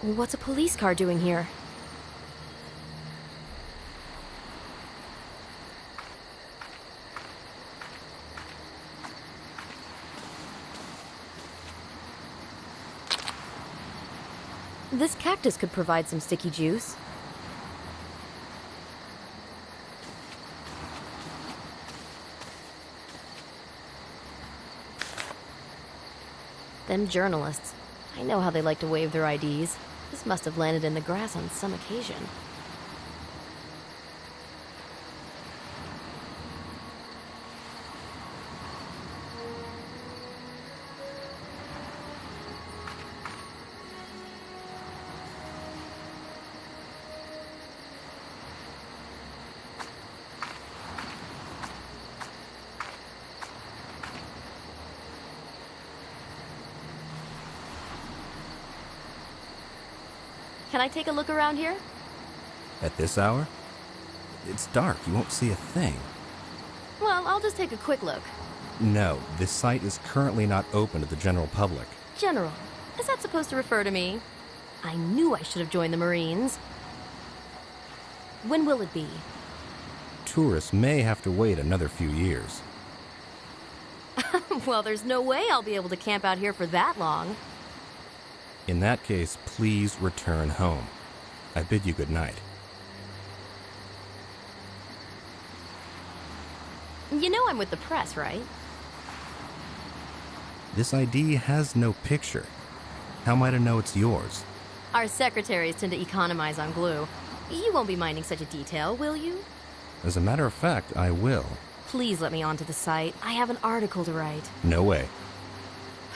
What's a police car doing here? This cactus could provide some sticky juice. Them journalists. I know how they like to wave their IDs. This must have landed in the grass on some occasion. Can I take a look around here? At this hour? It's dark. You won't see a thing. Well, I'll just take a quick look. No, this site is currently not open to the general public. General, is that supposed to refer to me? I knew I should have joined the Marines. When will it be? Tourists may have to wait another few years. Well, there's no way I'll be able to camp out here for that long. In that case, please return home. I bid you good night. You know I'm with the press, right? This ID has no picture. How am I to know it's yours? Our secretaries tend to economize on glue. You won't be minding such a detail, will you? As a matter of fact, I will. Please let me onto the site. I have an article to write. No way.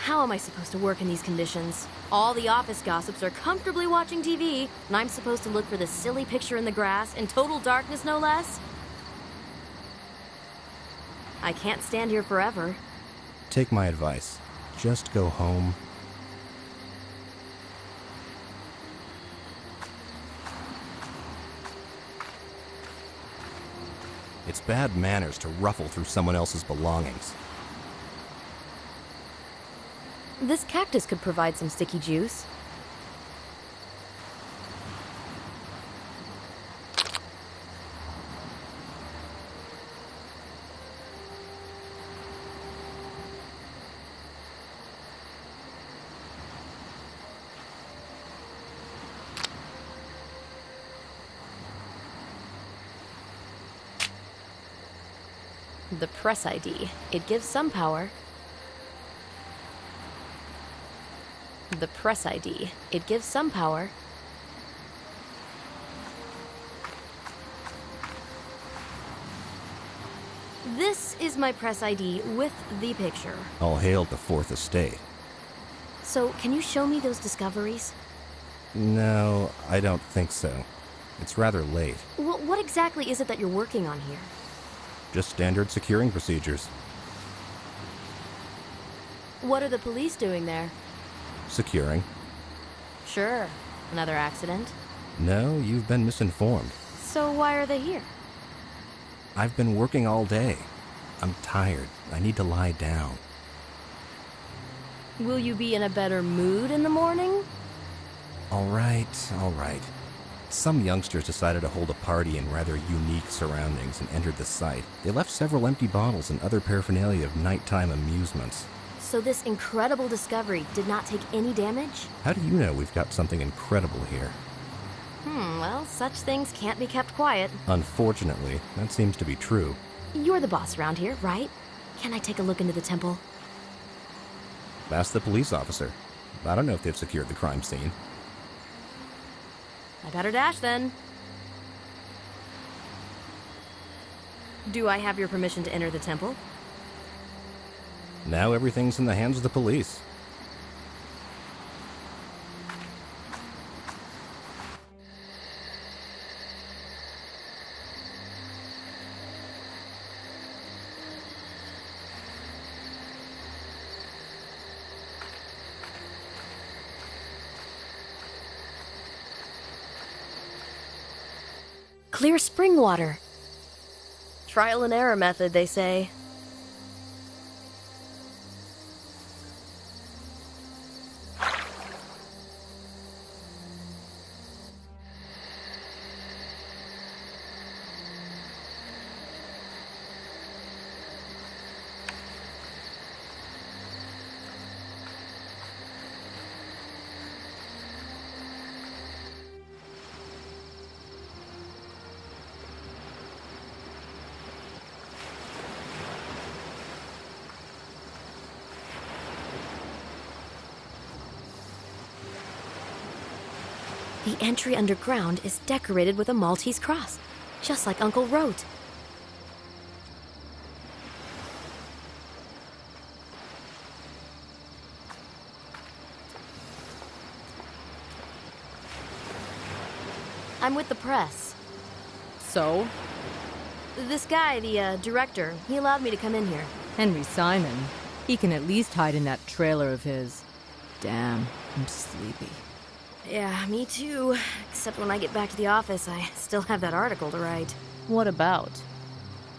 How am I supposed to work in these conditions? All the office gossips are comfortably watching TV, and I'm supposed to look for this silly picture in the grass in total darkness, no less? I can't stand here forever. Take my advice. Just go home. It's bad manners to ruffle through someone else's belongings. This cactus could provide some sticky juice. The press ID. It gives some power. The press ID. It gives some power. This is my press ID with the picture. All hail the Fourth Estate. So, can you show me those discoveries? No, I don't think so. It's rather late. Well, what exactly is it that you're working on here? Just standard securing procedures. What are the police doing there? Securing. Sure. Another accident? No, you've been misinformed. So why are they here? I've been working all day. I'm tired. I need to lie down. Will you be in a better mood in the morning? All right. Some youngsters decided to hold a party in rather unique surroundings and entered the site. They left several empty bottles and other paraphernalia of nighttime amusements. So this incredible discovery did not take any damage? How do you know we've got something incredible here? Well, such things can't be kept quiet. Unfortunately, that seems to be true. You're the boss around here, right? Can I take a look into the temple? Ask the police officer. I don't know if they've secured the crime scene. I better dash then. Do I have your permission to enter the temple? Now everything's in the hands of the police. Clear spring water. Trial and error method, they say. The entry underground is decorated with a Maltese cross, just like Uncle wrote. I'm with the press. So? This guy, the director, he allowed me to come in here. Henry Simon. He can at least hide in that trailer of his. Damn, I'm sleepy. Yeah, me too. Except when I get back to the office, I still have that article to write. What about?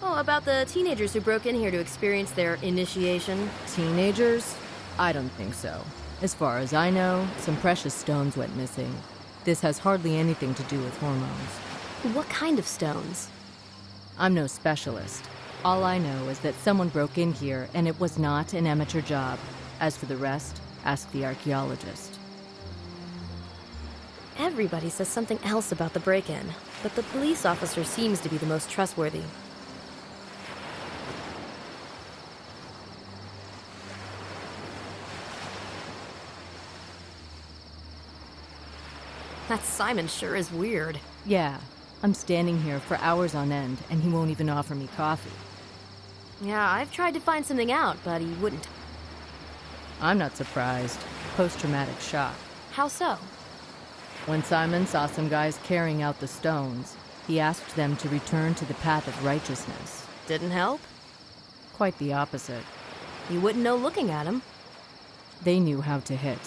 Oh, about the teenagers who broke in here to experience their initiation. Teenagers? I don't think so. As far as I know, some precious stones went missing. This has hardly anything to do with hormones. What kind of stones? I'm no specialist. All I know is that someone broke in here and it was not an amateur job. As for the rest, ask the archaeologist. Everybody says something else about the break-in, but the police officer seems to be the most trustworthy. That Simon sure is weird. Yeah, I'm standing here for hours on end and he won't even offer me coffee. Yeah, I've tried to find something out, but he wouldn't. I'm not surprised. Post-traumatic shock. How so? When Simon saw some guys carrying out the stones, he asked them to return to the path of righteousness. Didn't help? Quite the opposite. You wouldn't know looking at him. They knew how to hit.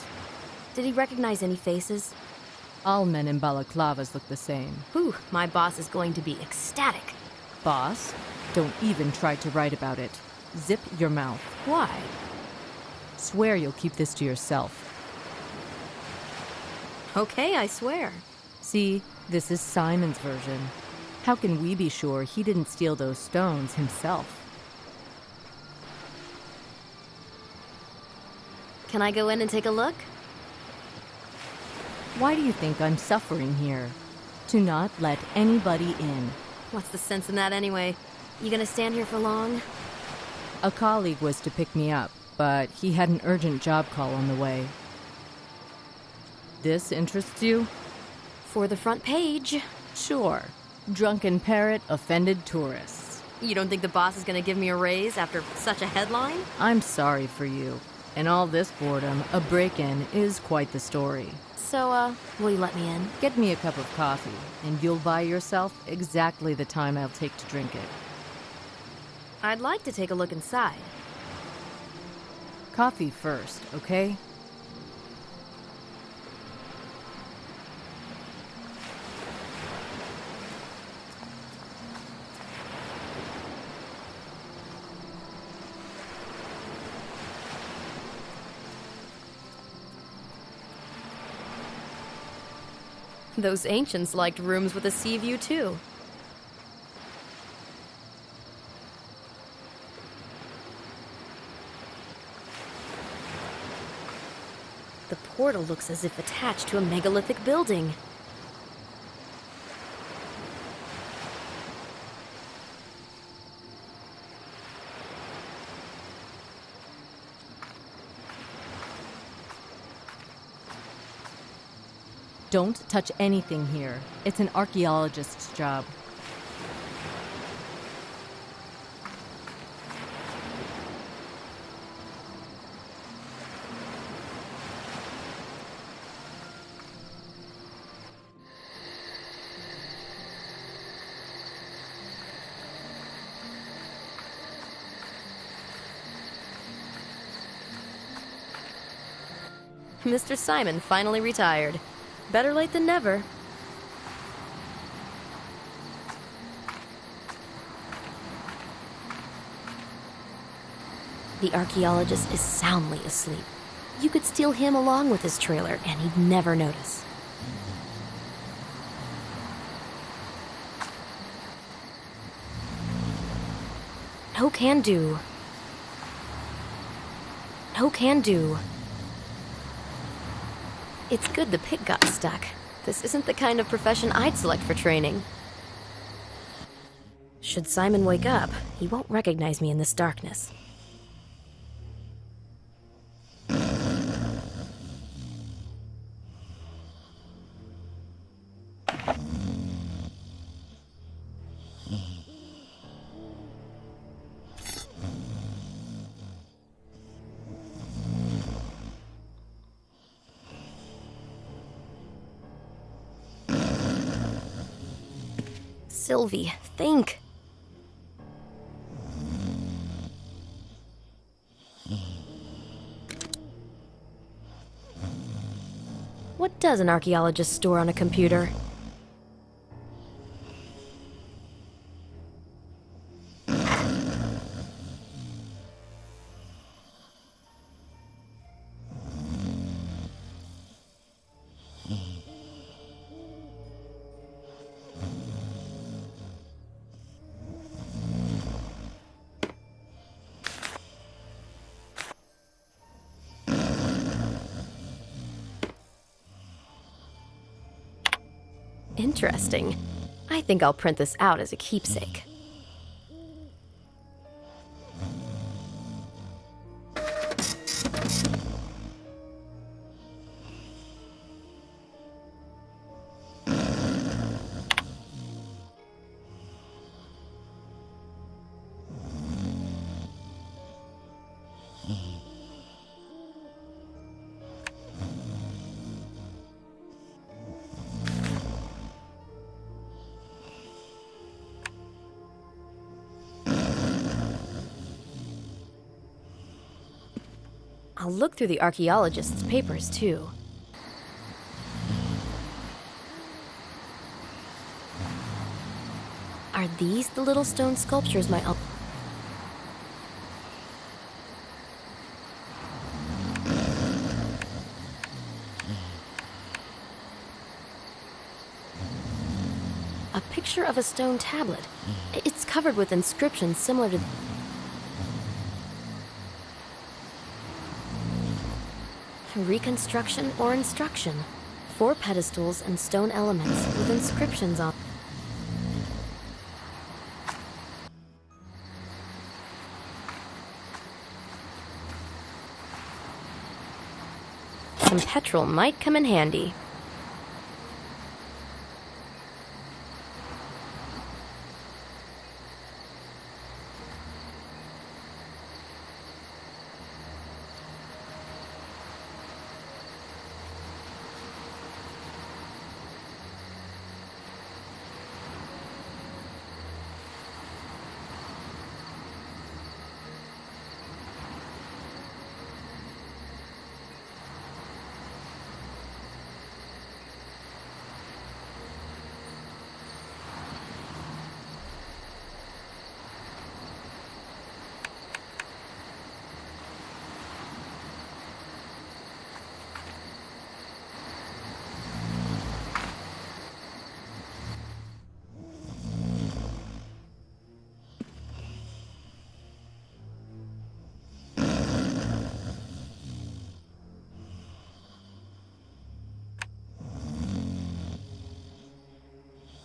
Did he recognize any faces? All men in balaclavas look the same. Whew, my boss is going to be ecstatic. Boss, don't even try to write about it. Zip your mouth. Why? Swear you'll keep this to yourself. Okay, I swear. See, this is Simon's version. How can we be sure he didn't steal those stones himself? Can I go in and take a look? Why do you think I'm suffering here? To not let anybody in. What's the sense in that anyway? You gonna stand here for long? A colleague was to pick me up, but he had an urgent job call on the way. This interests you? For the front page. Sure. Drunken parrot, offended tourists. You don't think the boss is gonna give me a raise after such a headline? I'm sorry for you. In all this boredom, a break-in is quite the story. So, will you let me in? Get me a cup of coffee, and you'll buy yourself exactly the time I'll take to drink it. I'd like to take a look inside. Coffee first, okay? Those ancients liked rooms with a sea view, too. The portal looks as if attached to a megalithic building. Don't touch anything here. It's an archaeologist's job. Mr. Simon finally retired. Better late than never. The archaeologist is soundly asleep. You could steal him along with his trailer, and he'd never notice. No can do. No can do. It's good the pick got stuck. This isn't the kind of profession I'd select for training. Should Simon wake up, he won't recognize me in this darkness. Sylvie, think. What does an archaeologist store on a computer? Interesting. I think I'll print this out as a keepsake. I'll look through the archaeologist's papers, too. Are these the little stone sculptures my uncle... A picture of a stone tablet. It's covered with inscriptions similar to... Reconstruction or instruction. 4 pedestals and stone elements with inscriptions on. Some petrol might come in handy.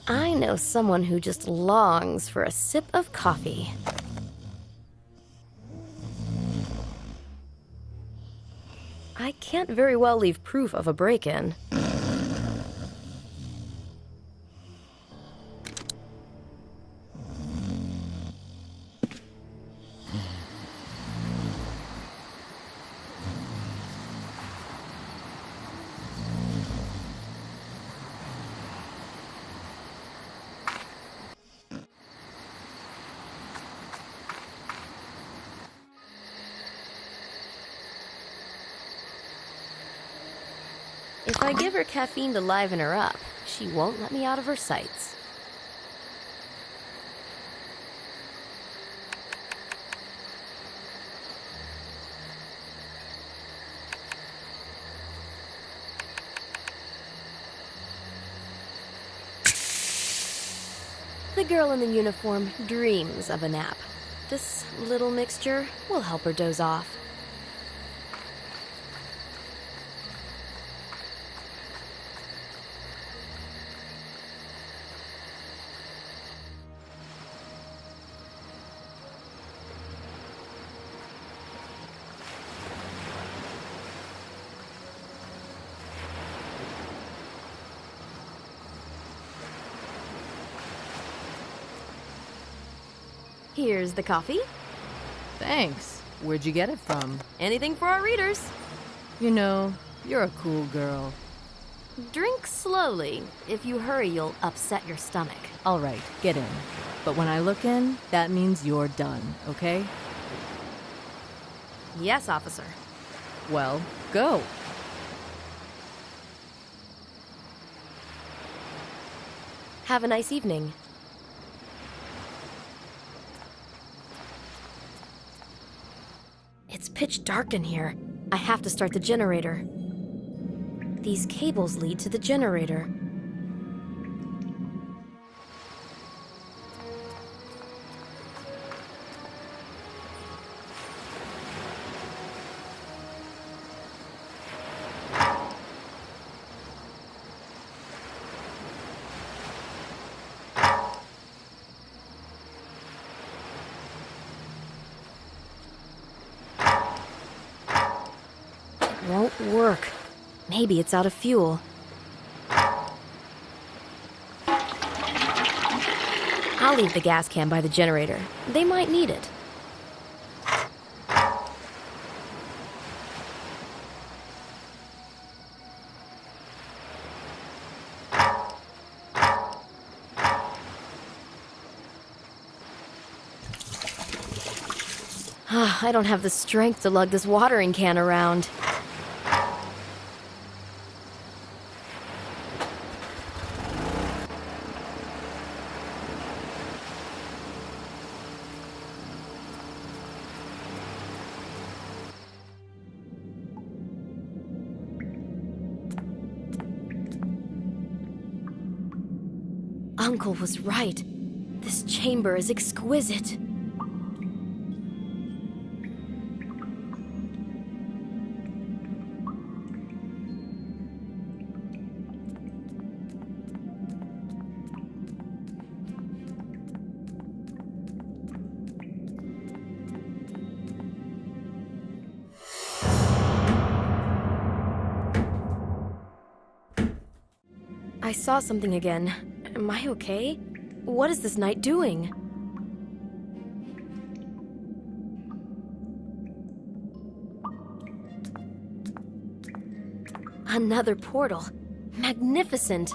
I know someone who just longs for a sip of coffee. I can't very well leave proof of a break-in. If I give her caffeine to liven her up, she won't let me out of her sights. The girl in the uniform dreams of a nap. This little mixture will help her doze off. Here's the coffee. Thanks. Where'd you get it from? Anything for our readers. You know, you're a cool girl. Drink slowly. If you hurry, you'll upset your stomach. All right, get in. But when I look in, that means you're done, okay? Yes, officer. Well, go. Have a nice evening. It's pitch dark in here. I have to start the generator. These cables lead to the generator. Won't work. Maybe it's out of fuel. I'll leave the gas can by the generator. They might need it. I don't have the strength to lug this watering can around. Uncle was right. This chamber is exquisite. I saw something again. Am I okay? What is this knight doing? Another portal. Magnificent.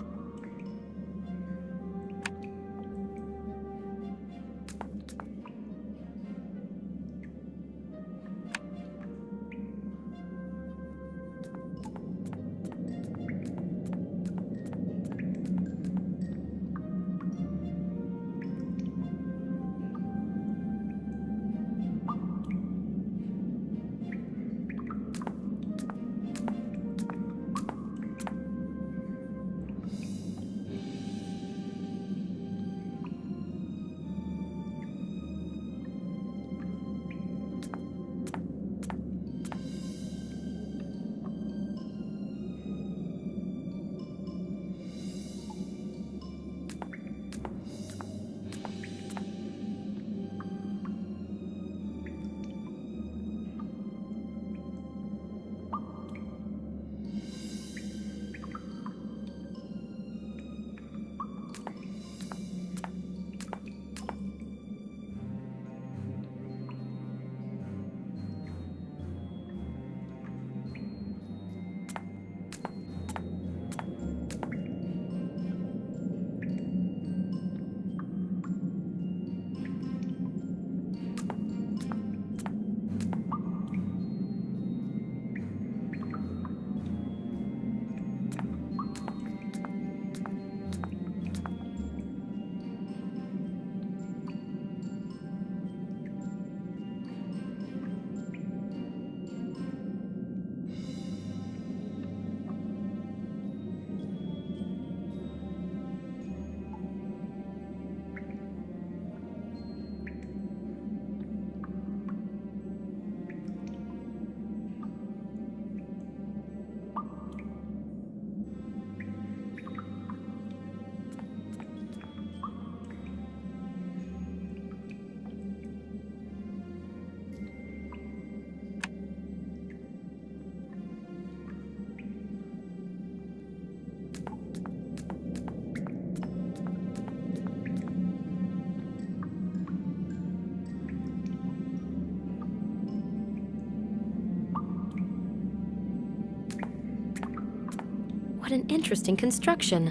What an interesting construction.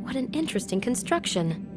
What an interesting construction.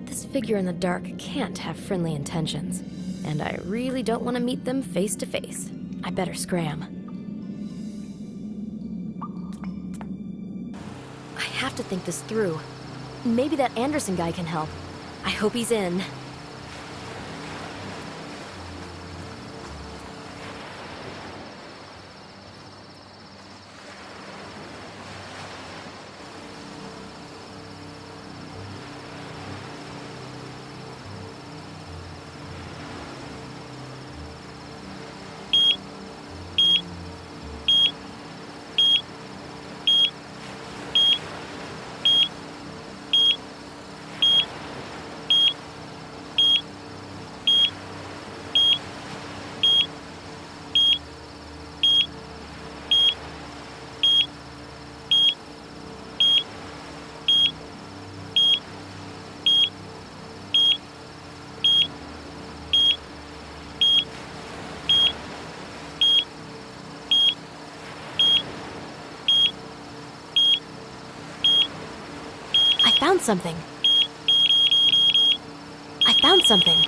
This figure in the dark can't have friendly intentions, and I really don't want to meet them face to face. I better scram. I have to think this through. Maybe that Anderson guy can help. I hope he's in. I found something. I found something.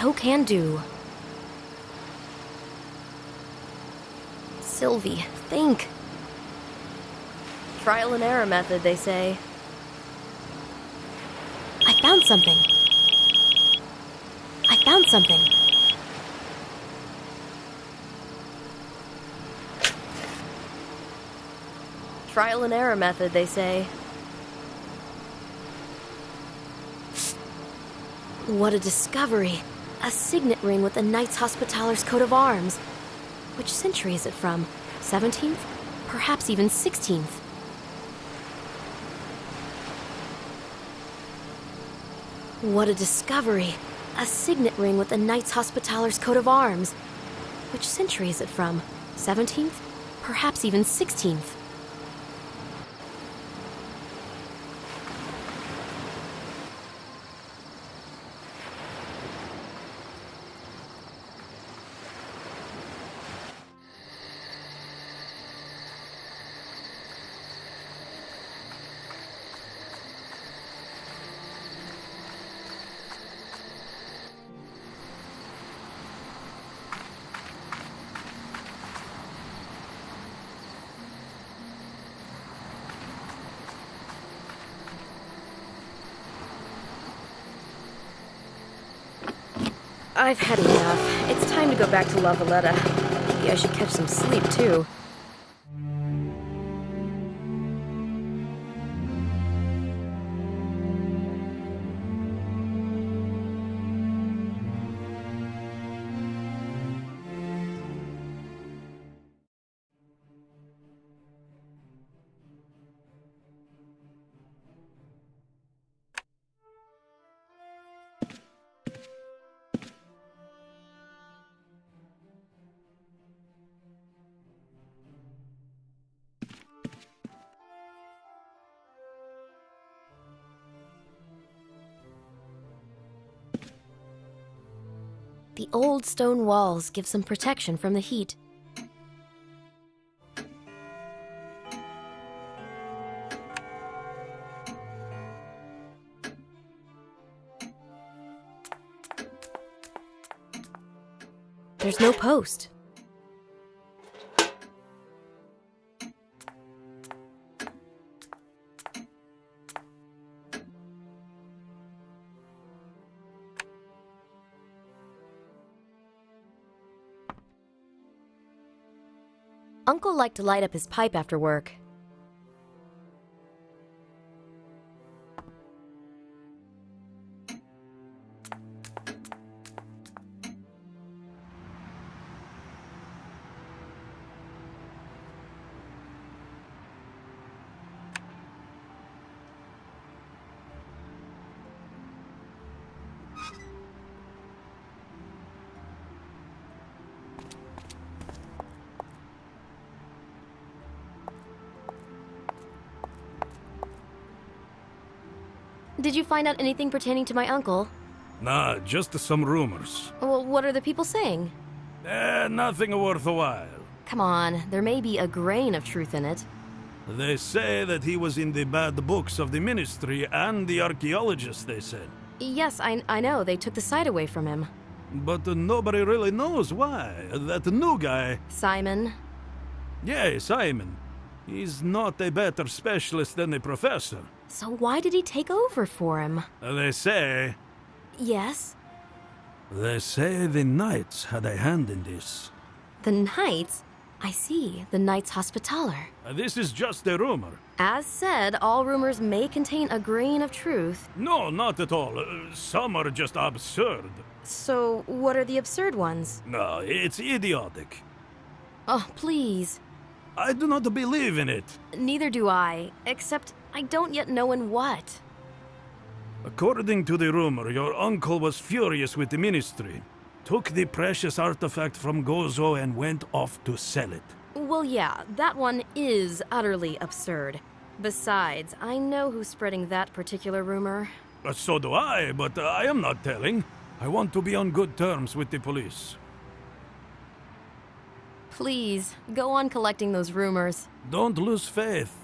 No can do. Sylvie, think. Trial and error method, they say. I found something. I found something. Trial and error method, they say. What a discovery. A signet ring with the Knights Hospitallers coat of arms. Which century is it from? 17th? Perhaps even 16th. What a discovery. A signet ring with the Knights Hospitallers coat of arms. Which century is it from? 17th? Perhaps even 16th. I've had enough. It's time to go back to La Valletta. Maybe I should catch some sleep, too. The old stone walls give some protection from the heat. There's no post. Uncle liked to light up his pipe after work. Did you find out anything pertaining to my uncle? Nah, just some rumors. Well, what are the people saying? Nothing worth a while. Come on, there may be a grain of truth in it. They say that he was in the bad books of the ministry and the archaeologists, they said. Yes, I know, they took the site away from him. But nobody really knows why. That new guy... Simon? Yeah, Simon. He's not a better specialist than the professor. So why did he take over for him? They say... Yes? They say the Knights had a hand in this. The Knights? I see, the Knights Hospitaller. This is just a rumor. As said, all rumors may contain a grain of truth. No, not at all. Some are just absurd. So, what are the absurd ones? No, it's idiotic. Oh, please. I do not believe in it. Neither do I, except I don't yet know in what. According to the rumor, your uncle was furious with the ministry, took the precious artifact from Gozo and went off to sell it. Well, yeah, that one is utterly absurd. Besides, I know who's spreading that particular rumor. So do I, but I am not telling. I want to be on good terms with the police. Please, go on collecting those rumors. Don't lose faith.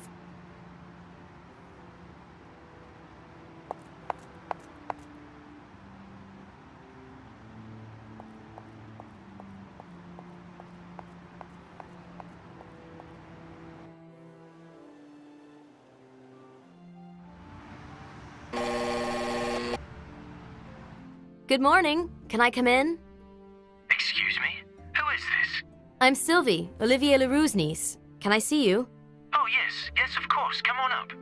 Good morning. Can I come in? Excuse me? Who is this? I'm Sylvie, Oливиер Лероук's niece. Can I see you? Oh, yes, of course. Come on up.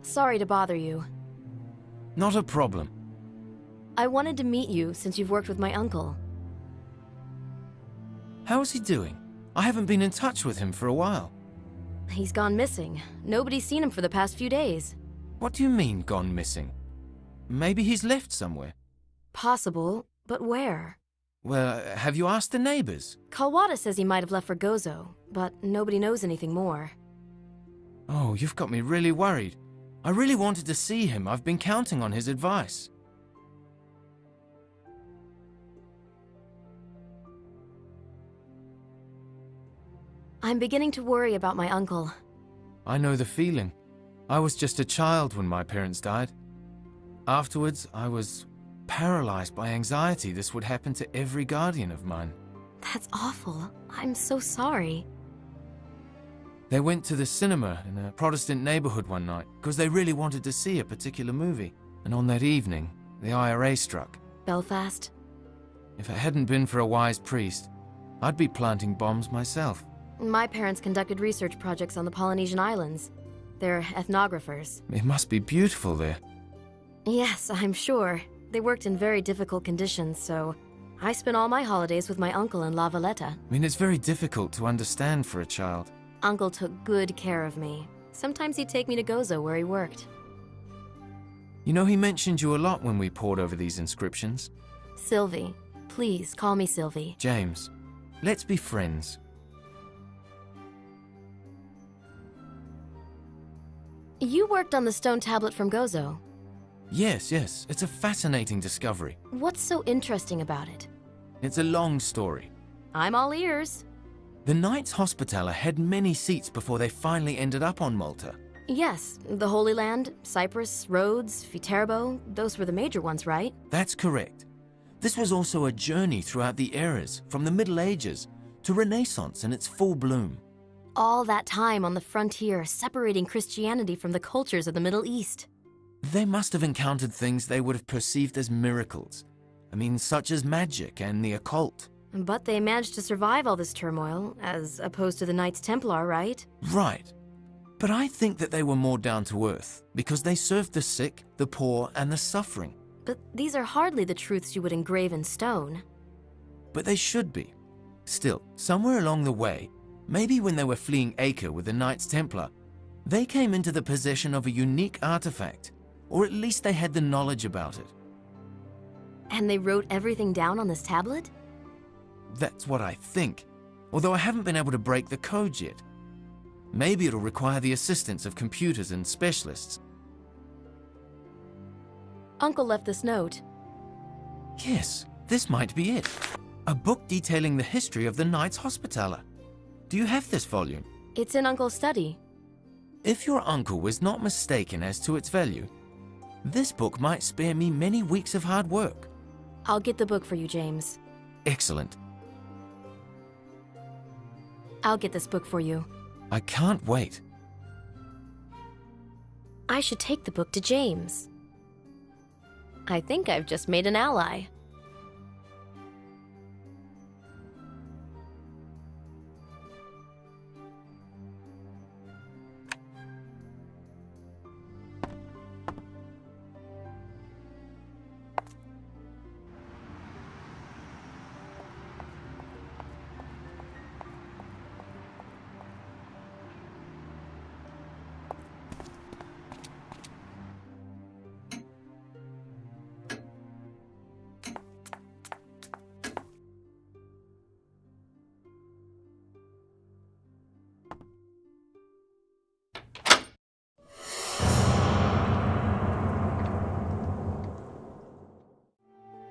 Sorry to bother you. Not a problem. I wanted to meet you since you've worked with my uncle. How is he doing? I haven't been in touch with him for a while. He's gone missing. Nobody's seen him for the past few days. What do you mean, gone missing? Maybe he's left somewhere. Possible, but where? Well, have you asked the neighbors? Kalwada says he might have left for Gozo, but nobody knows anything more. Oh, you've got me really worried. I really wanted to see him. I've been counting on his advice. I'm beginning to worry about my uncle. I know the feeling. I was just a child when my parents died. Afterwards, I was paralyzed by anxiety. This would happen to every guardian of mine. That's awful. I'm so sorry. They went to the cinema in a Protestant neighborhood one night because they really wanted to see a particular movie. And on that evening, the IRA struck. Belfast? If it hadn't been for a wise priest, I'd be planting bombs myself. My parents conducted research projects on the Polynesian islands. They're ethnographers. It must be beautiful there. Yes, I'm sure. They worked in very difficult conditions, so I spent all my holidays with my uncle in La Valletta. I mean, it's very difficult to understand for a child. Uncle took good care of me. Sometimes he'd take me to Gozo where he worked. You know, he mentioned you a lot when we pored over these inscriptions. Sylvie. Please, call me Sylvie. James, let's be friends. You worked on the stone tablet from Gozo. Yes, it's a fascinating discovery. What's so interesting about it? It's a long story. I'm all ears. The Knights Hospitaller had many seats before they finally ended up on Malta. Yes, the Holy Land, Cyprus, Rhodes, Viterbo, those were the major ones, right? That's correct. This was also a journey throughout the eras, from the Middle Ages to Renaissance in its full bloom. all that time on the frontier separating Christianity from the cultures of the Middle East. They must have encountered things they would have perceived as miracles. I mean, such as magic and the occult. But they managed to survive all this turmoil, as opposed to the Knights Templar, right? Right. But I think that they were more down to earth, because they served the sick, the poor, and the suffering. But these are hardly the truths you would engrave in stone. But they should be. Still, somewhere along the way, maybe when they were fleeing Acre with the Knights Templar, they came into the possession of a unique artifact, or at least they had the knowledge about it. And they wrote everything down on this tablet? That's what I think, although I haven't been able to break the codes yet. Maybe it'll require the assistance of computers and specialists. Uncle left this note. Yes, this might be it. A book detailing the history of the Knights Hospitaller. Do you have this volume? It's in Uncle's study. If your uncle was not mistaken as to its value, this book might spare me many weeks of hard work. I'll get the book for you, James. Excellent. I'll get this book for you. I can't wait. I should take the book to James. I think I've just made an ally.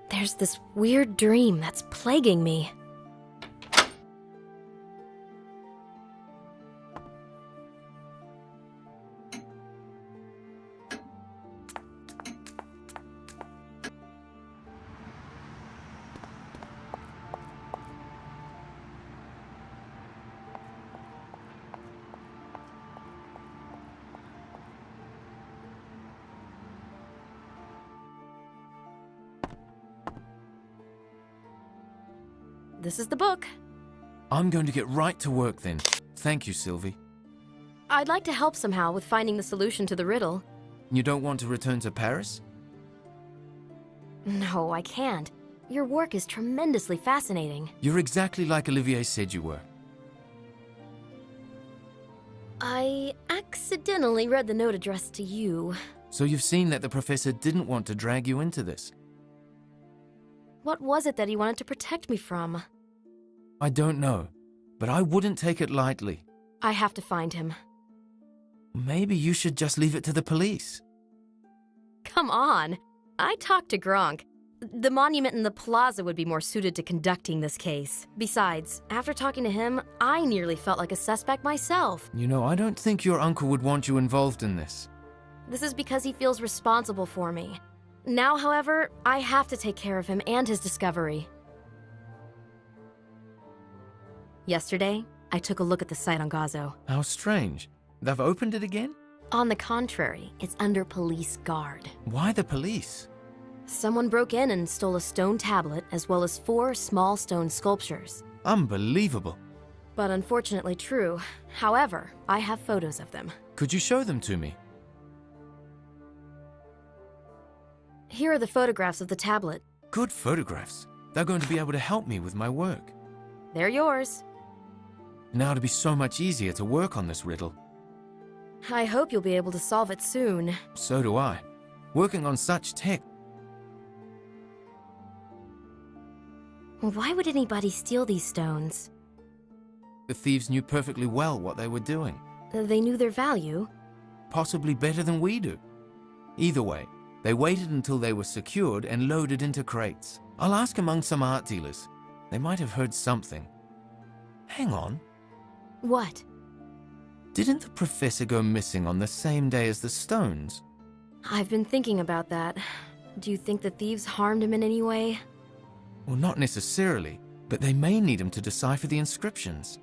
There's this weird dream that's plaguing me. This is the book. I'm going to get right to work then. Thank you, Sylvie. I'd like to help somehow with finding the solution to the riddle. You don't want to return to Paris? No, I can't. Your work is tremendously fascinating. You're exactly like Olivier said you were. I accidentally read the note addressed to you. So you've seen that the professor didn't want to drag you into this. What was it that he wanted to protect me from? I don't know, but I wouldn't take it lightly. I have to find him. Maybe you should just leave it to the police. Come on. I talked to Gronk. The monument in the plaza would be more suited to conducting this case. Besides, after talking to him, I nearly felt like a suspect myself. You know, I don't think your uncle would want you involved in this. This is because he feels responsible for me. Now, however, I have to take care of him and his discovery. Yesterday, I took a look at the site on Gazo. How strange. They've opened it again? On the contrary, it's under police guard. Why the police? Someone broke in and stole a stone tablet as well as 4 small stone sculptures. Unbelievable. But unfortunately true. However, I have photos of them. Could you show them to me? Here are the photographs of the tablet. Good photographs. They're going to be able to help me with my work. They're yours. Now it'll be so much easier to work on this riddle. I hope you'll be able to solve it soon. So do I. Working on such tech. Why would anybody steal these stones? The thieves knew perfectly well what they were doing. They knew their value. Possibly better than we do. Either way, they waited until they were secured and loaded into crates. I'll ask among some art dealers. They might have heard something. Hang on. What? Didn't the professor go missing on the same day as the stones? I've been thinking about that. Do you think the thieves harmed him in any way? Well, not necessarily, but they may need him to decipher the inscriptions.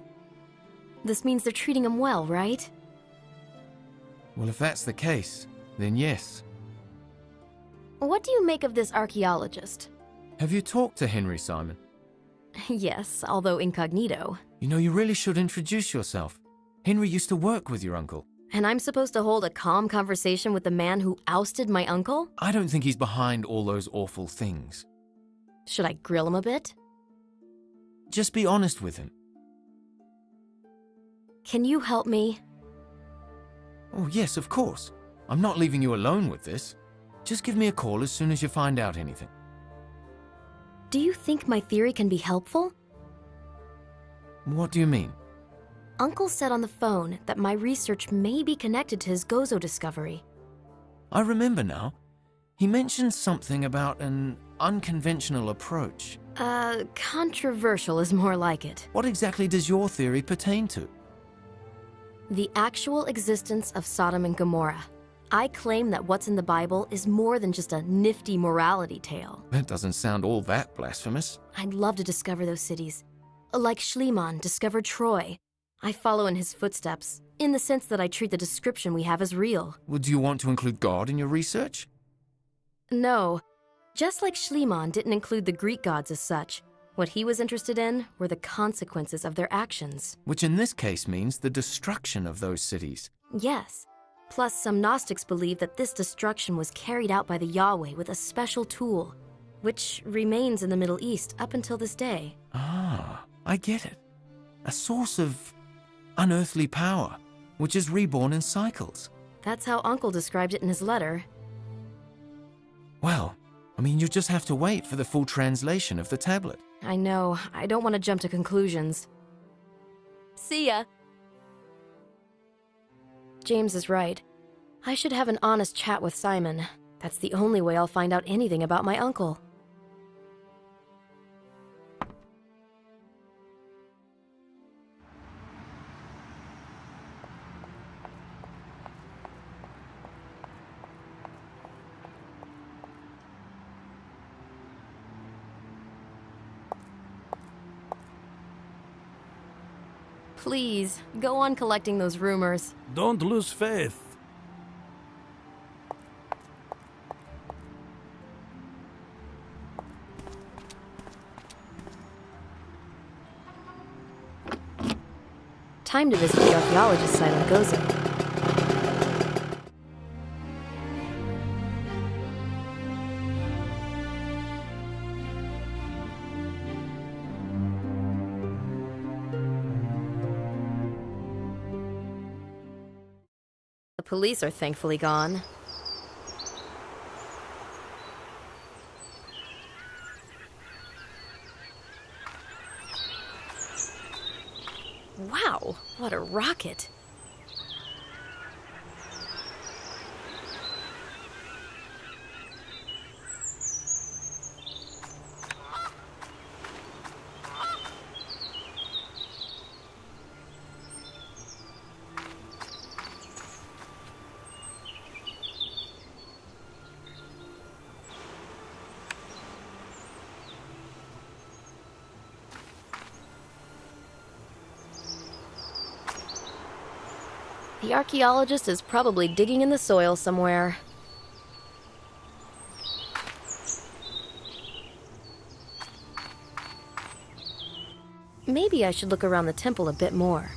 This means they're treating him well, right? Well, if that's the case, then yes. What do you make of this archaeologist? Have you talked to Henry, Simon? Yes, although incognito. You know, you really should introduce yourself. Henry used to work with your uncle. And I'm supposed to hold a calm conversation with the man who ousted my uncle? I don't think he's behind all those awful things. Should I grill him a bit? Just be honest with him. Can you help me? Oh, yes, of course. I'm not leaving you alone with this. Just give me a call as soon as you find out anything. Do you think my theory can be helpful? What do you mean? Uncle said on the phone that my research may be connected to his Gozo discovery. I remember now. He mentioned something about an unconventional approach. Controversial is more like it. What exactly does your theory pertain to? The actual existence of Sodom and Gomorrah. I claim that what's in the Bible is more than just a nifty morality tale. That doesn't sound all that blasphemous. I'd love to discover those cities. Like Schliemann discovered Troy. I follow in his footsteps, in the sense that I treat the description we have as real. Would you want to include God in your research? No. Just like Schliemann didn't include the Greek gods as such, what he was interested in were the consequences of their actions. Which in this case means the destruction of those cities. Yes. Plus, some Gnostics believe that this destruction was carried out by the Yahweh with a special tool, which remains in the Middle East up until this day. Ah, I get it. A source of unearthly power, which is reborn in cycles. That's how Uncle described it in his letter. Well, I mean, you just have to wait for the full translation of the tablet. I know. I don't want to jump to conclusions. See ya. James is right. I should have an honest chat with Simon. That's the only way I'll find out anything about my uncle. Please, go on collecting those rumors. Don't lose faith. Time to visit the archaeologist site on Gozo. The police are thankfully gone. Wow, what a rocket. The archaeologist is probably digging in the soil somewhere. Maybe I should look around the temple a bit more.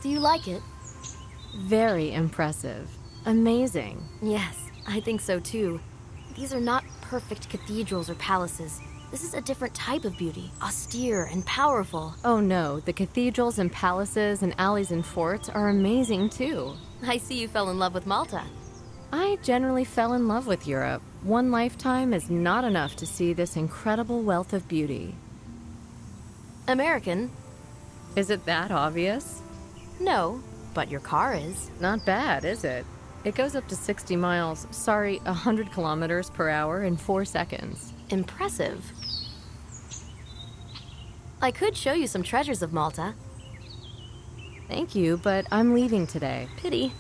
Do you like it? Very impressive. Amazing. Yes, I think so too. These are not perfect cathedrals or palaces. This is a different type of beauty, austere and powerful. Oh no, the cathedrals and palaces and alleys and forts are amazing too. I see you fell in love with Malta. I generally fell in love with Europe. One lifetime is not enough to see this incredible wealth of beauty. American? Is it that obvious? No, but your car is. Not bad, is it? It goes up to 60 miles, 100 kilometers per hour in 4 seconds. Impressive. I could show you some treasures of Malta. Thank you, but I'm leaving today. Pity.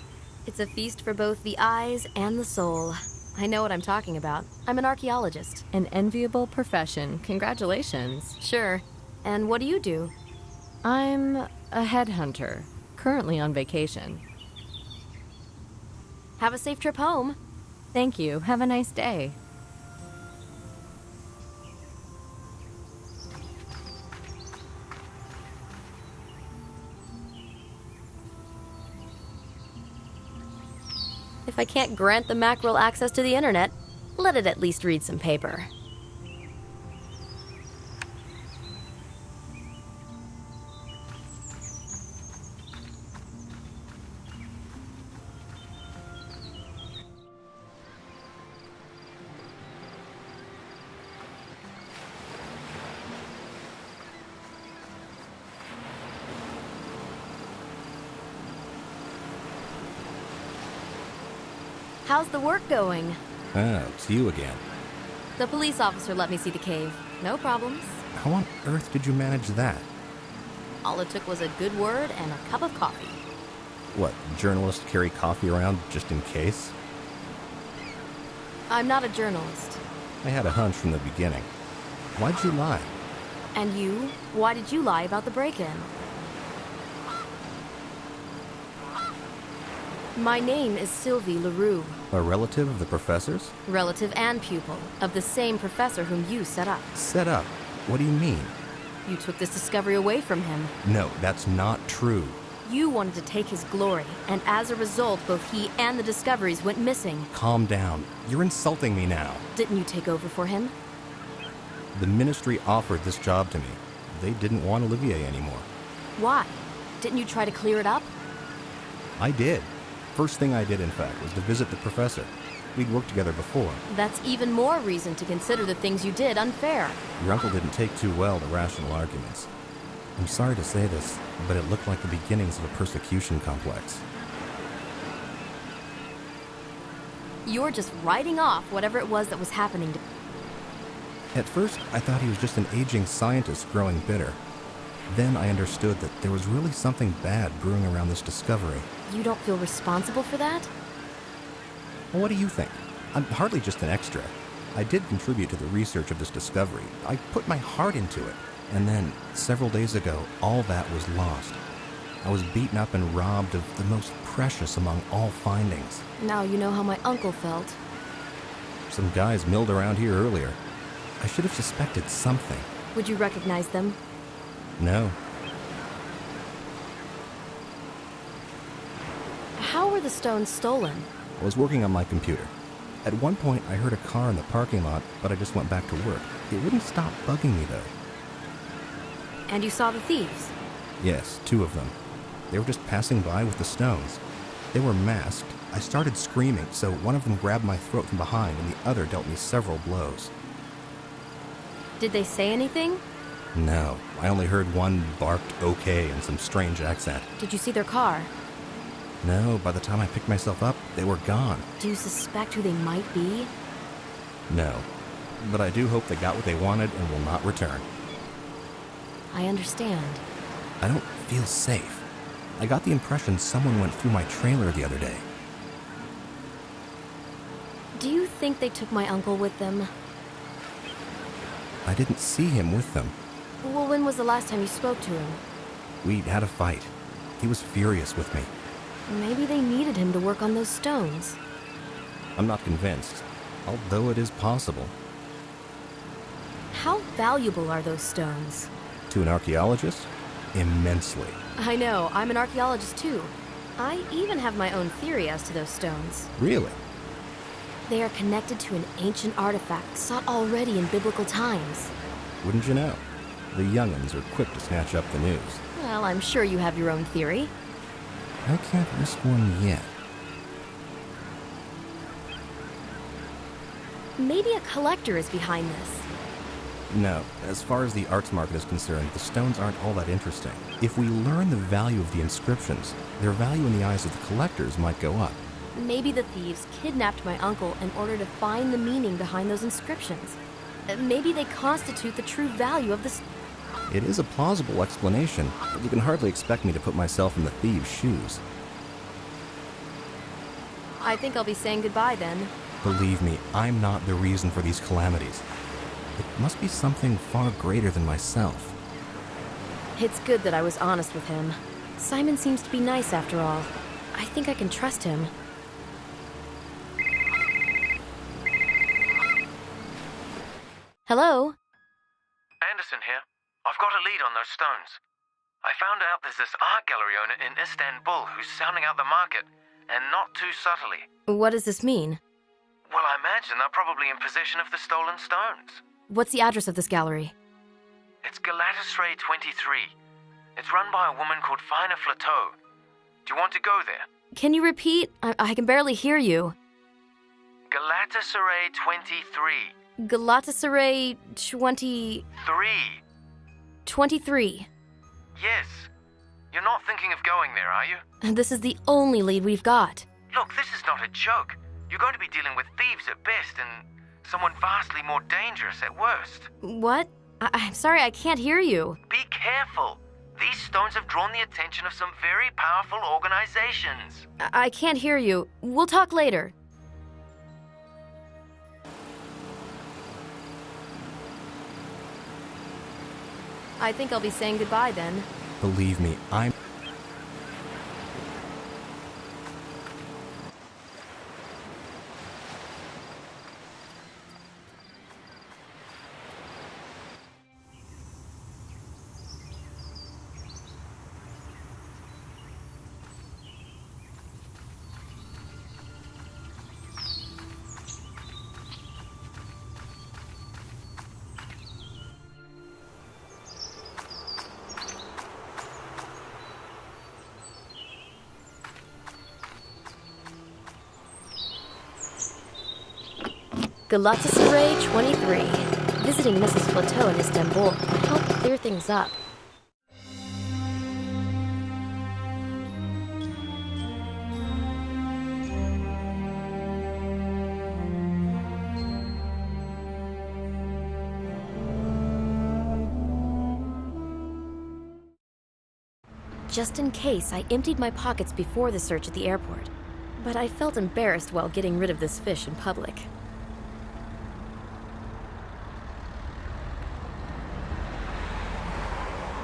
It's a feast for both the eyes and the soul. I know what I'm talking about. I'm an archaeologist. An enviable profession. Congratulations. Sure. And what do you do? I'm a headhunter, currently on vacation. Have a safe trip home. Thank you. Have a nice day. If I can't grant the mackerel access to the internet, let it at least read some paper. How's the work going? Ah, it's you again. The police officer let me see the cave. No problems. How on earth did you manage that? All it took was a good word and a cup of coffee. What, journalists carry coffee around just in case? I'm not a journalist. I had a hunch from the beginning. Why'd you lie? And you? Why did you lie about the break-in? My name is Sylvie Leroux. A relative of the professor's? Relative and pupil of the same professor whom you set up. Set up? What do you mean? You took this discovery away from him. No, that's not true. You wanted to take his glory, and as a result, both he and the discoveries went missing. Calm down. You're insulting me now. Didn't you take over for him? The ministry offered this job to me. They didn't want Olivier anymore. Why? Didn't you try to clear it up? I did. First thing I did, in fact, was to visit the professor. We'd worked together before. That's even more reason to consider the things you did unfair. Your uncle didn't take too well to rational arguments. I'm sorry to say this, but it looked like the beginnings of a persecution complex. You're just writing off whatever it was that was happening to... At first, I thought he was just an aging scientist growing bitter. Then I understood that there was really something bad brewing around this discovery. You don't feel responsible for that? Well, what do you think? I'm hardly just an extra. I did contribute to the research of this discovery. I put my heart into it. And then, several days ago, all that was lost. I was beaten up and robbed of the most precious among all findings. Now you know how my uncle felt. Some guys milled around here earlier. I should have suspected something. Would you recognize them? No. How were the stones stolen? I was working on my computer. At one point, I heard a car in the parking lot, but I just went back to work. It wouldn't stop bugging me, though. And you saw the thieves? Yes, 2 of them. They were just passing by with the stones. They were masked. I started screaming, so one of them grabbed my throat from behind and the other dealt me several blows. Did they say anything? No, I only heard one barked okay in some strange accent. Did you see their car? No, by the time I picked myself up, they were gone. Do you suspect who they might be? No, but I do hope they got what they wanted and will not return. I understand. I don't feel safe. I got the impression someone went through my trailer the other day. Do you think they took my uncle with them? I didn't see him with them. Well, when was the last time you spoke to him? We had a fight. He was furious with me. Maybe they needed him to work on those stones. I'm not convinced, although it is possible. How valuable are those stones? To an archaeologist? Immensely. I know, I'm an archaeologist too. I even have my own theory as to those stones. Really? They are connected to an ancient artifact sought already in biblical times. Wouldn't you know? The young'uns are quick to snatch up the news. Well, I'm sure you have your own theory. I can't risk one yet. Maybe a collector is behind this. No, as far as the arts market is concerned, the stones aren't all that interesting. If we learn the value of the inscriptions, their value in the eyes of the collectors might go up. Maybe the thieves kidnapped my uncle in order to find the meaning behind those inscriptions. Maybe they constitute the true value of the... It is a plausible explanation, but you can hardly expect me to put myself in the thieves' shoes. I think I'll be saying goodbye then. Believe me, I'm not the reason for these calamities. It must be something far greater than myself. It's good that I was honest with him. Simon seems to be nice after all. I think I can trust him. Hello? Anderson here. I've got a lead on those stones. I found out there's this art gallery owner in Istanbul who's sounding out the market, and not too subtly. What does this mean? Well, I imagine they're probably in possession of the stolen stones. What's the address of this gallery? It's Galatasaray 23. It's run by a woman called Fina Flateau. Do you want to go there? Can you repeat? I can barely hear you. Galatasaray 23. Galatasaray 23. 3. Yes. You're not thinking of going there, are you? This is the only lead we've got. Look, this is not a joke. You're going to be dealing with thieves at best and someone vastly more dangerous at worst. What? I'm sorry, I can't hear you. Be careful. These stones have drawn the attention of some very powerful organizations. I can't hear you. We'll talk later. I think I'll be saying goodbye then. Believe me, I'm... Galatasaray 23. Visiting Mrs. Flateau in Istanbul could help clear things up. Just in case, I emptied my pockets before the search at the airport. But I felt embarrassed while getting rid of this fish in public.